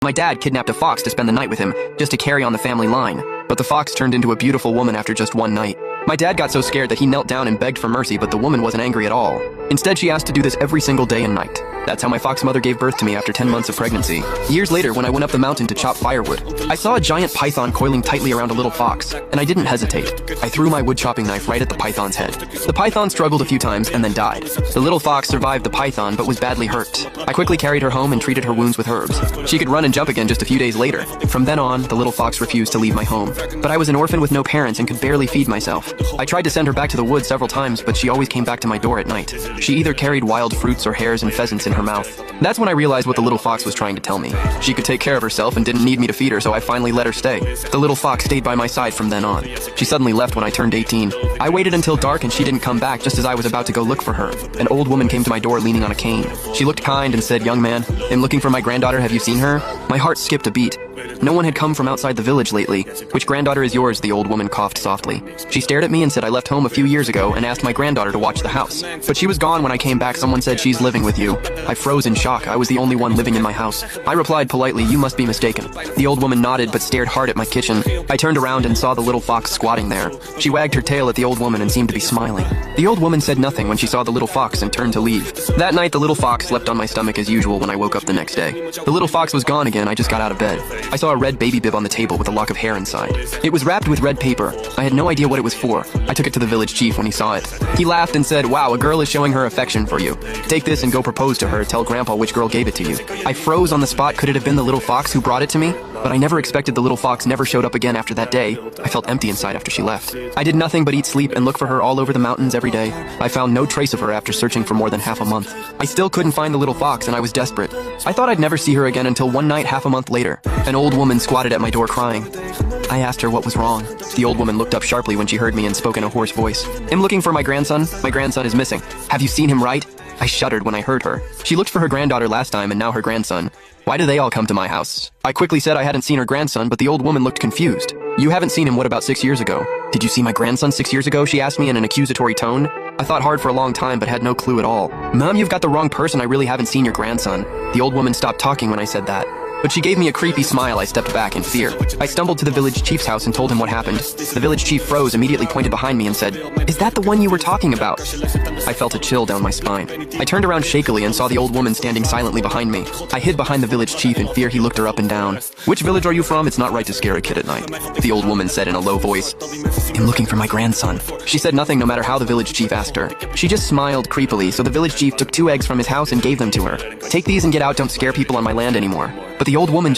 My dad kidnapped a fox to spend the night with him, just to carry on the family line. But the fox turned into a beautiful woman after just one night. My dad got so scared that he knelt down and begged for mercy, but the woman wasn't angry at all. Instead, she asked to do this every single day and night. That's how my fox mother gave birth to me after 10 months of pregnancy. Years later, when I went up the mountain to chop firewood, I saw a giant python coiling tightly around a little fox, and I didn't hesitate. I threw my wood chopping knife right at the python's head. The python struggled a few times and then died. The little fox survived the python but was badly hurt. I quickly carried her home and treated her wounds with herbs. She could run and jump again just a few days later. From then on, the little fox refused to leave my home. But I was an orphan with no parents and could barely feed myself. I tried to send her back to the woods several times, but she always came back to my door at night. She either carried wild fruits or hares and pheasants in her mouth. That's when I realized what the little fox was trying to tell me. She could take care of herself and didn't need me to feed her, so I finally let her stay. The little fox stayed by my side from then on. She suddenly left when I turned 18. I waited until dark and she didn't come back just as I was about to go look for her. An old woman came to my door leaning on a cane. She looked kind and said, "Young man, I'm looking for my granddaughter. Have you seen her?" My heart skipped a beat. No one had come from outside the village lately. "Which granddaughter is yours?" the old woman coughed softly. She stared at me and said I left home a few years ago and asked my granddaughter to watch the house. But she was gone when I came back. Someone said she's living with you. I froze in shock. I was the only one living in my house. I replied politely, "You must be mistaken." The old woman nodded but stared hard at my kitchen. I turned around and saw the little fox squatting there. She wagged her tail at the old woman and seemed to be smiling. The old woman said nothing when she saw the little fox and turned to leave. That night, the little fox slept on my stomach as usual when I woke up the next day. The little fox was gone again. I just got out of bed. I saw a red baby bib on the table with a lock of hair inside. It was wrapped with red paper. I had no idea what it was for. I took it to the village chief when he saw it. He laughed and said, "Wow, a girl is showing her affection for you. Take this and go propose to her. Tell Grandpa which girl gave it to you." I froze on the spot. Could it have been the little fox who brought it to me? But I never expected. The little fox never showed up again after that day. I felt empty inside after she left. I did nothing but eat, sleep, and look for her all over the mountains every day. I found no trace of her after searching for more than half a month. I still couldn't find the little fox, and I was desperate. I thought I'd never see her again until one night half a month later. An old woman squatted at my door crying. I asked her what was wrong. The old woman looked up sharply when she heard me and spoke in a hoarse voice. "I'm looking for my grandson. My grandson is missing. Have you seen him, right?" I shuddered when I heard her. She looked for her granddaughter last time and now her grandson. Why do they all come to my house? I quickly said I hadn't seen her grandson, but the old woman looked confused. "You haven't seen him. What about 6 years ago?" "Did you see my grandson 6 years ago?" she asked me in an accusatory tone. I thought hard for a long time but had no clue at all. "Mom, you've got the wrong person. I really haven't seen your grandson." The old woman stopped talking when I said that. But she gave me a creepy smile. I stepped back in fear. I stumbled to the village chief's house and told him what happened. The village chief froze, immediately pointed behind me and said, "Is that the one you were talking about?" I felt a chill down my spine. I turned around shakily and saw the old woman standing silently behind me. I hid behind the village chief in fear. He looked her up and down. "Which village are you from? It's not right to scare a kid at night," the old woman said in a low voice. "I'm looking for my grandson." She said nothing no matter how the village chief asked her. She just smiled creepily, so the village chief took 2 eggs from his house and gave them to her. "Take these and get out. Don't scare people on my land anymore." But the old woman